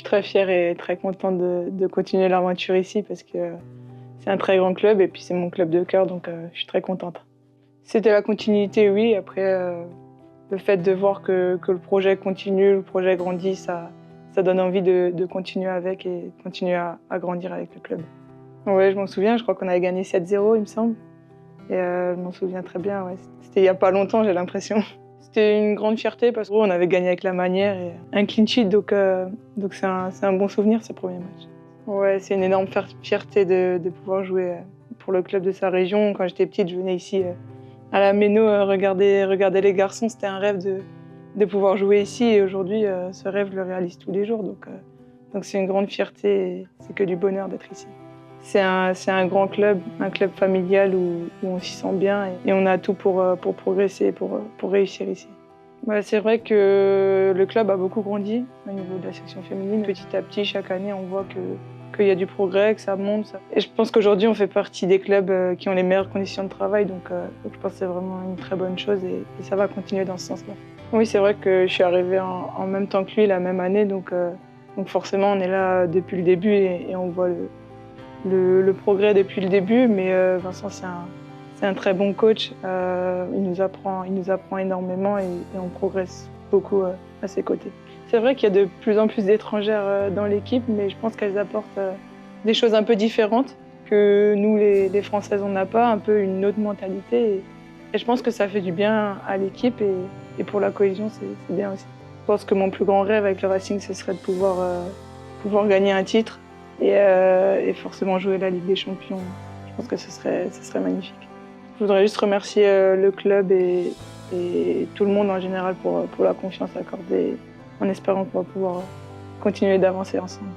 très fière et très contente de continuer l'aventure ici parce que c'est un très grand club et puis c'est mon club de cœur, donc je suis très contente. C'était la continuité, oui. Après, le fait de voir que le projet continue, le projet grandit, ça donne envie de continuer avec et continuer à grandir avec le club. Ouais, je m'en souviens, je crois qu'on avait gagné 7-0, il me semble. Et je m'en souviens très bien, ouais. C'était il n'y a pas longtemps, j'ai l'impression. C'était une grande fierté parce qu'on avait gagné avec la manière et un clean sheet, donc c'est un bon souvenir, ce premier match. Ouais, c'est une énorme fierté de pouvoir jouer pour le club de sa région. Quand j'étais petite, je venais ici à la Méno regarder les garçons. C'était un rêve de pouvoir jouer ici et aujourd'hui, ce rêve, je le réalise tous les jours. Donc c'est une grande fierté et c'est que du bonheur d'être ici. C'est un grand club, un club familial où on s'y sent bien et on a tout pour progresser, pour réussir ici. Bah, c'est vrai que le club a beaucoup grandi au niveau de la section féminine. Petit à petit, chaque année, on voit qu'il y a du progrès, que ça monte. Et je pense qu'aujourd'hui, on fait partie des clubs qui ont les meilleures conditions de travail. Donc je pense que c'est vraiment une très bonne chose et ça va continuer dans ce sens-là. Oui, c'est vrai que je suis arrivée en même temps que lui, la même année. Donc forcément, on est là depuis le début et on voit le progrès depuis le début. Mais Vincent, c'est un très bon coach. Il nous apprend énormément et on progresse beaucoup à ses côtés. C'est vrai qu'il y a de plus en plus d'étrangères dans l'équipe, mais je pense qu'elles apportent des choses un peu différentes que nous, les Françaises, on n'a pas, un peu une autre mentalité. Et je pense que ça fait du bien à l'équipe et pour la cohésion, c'est bien aussi. Je pense que mon plus grand rêve avec le Racing, ce serait de pouvoir gagner un titre et forcément jouer la Ligue des Champions. Je pense que ce serait magnifique. Je voudrais juste remercier le club et tout le monde en général pour la confiance accordée, en espérant qu'on va pouvoir continuer d'avancer ensemble.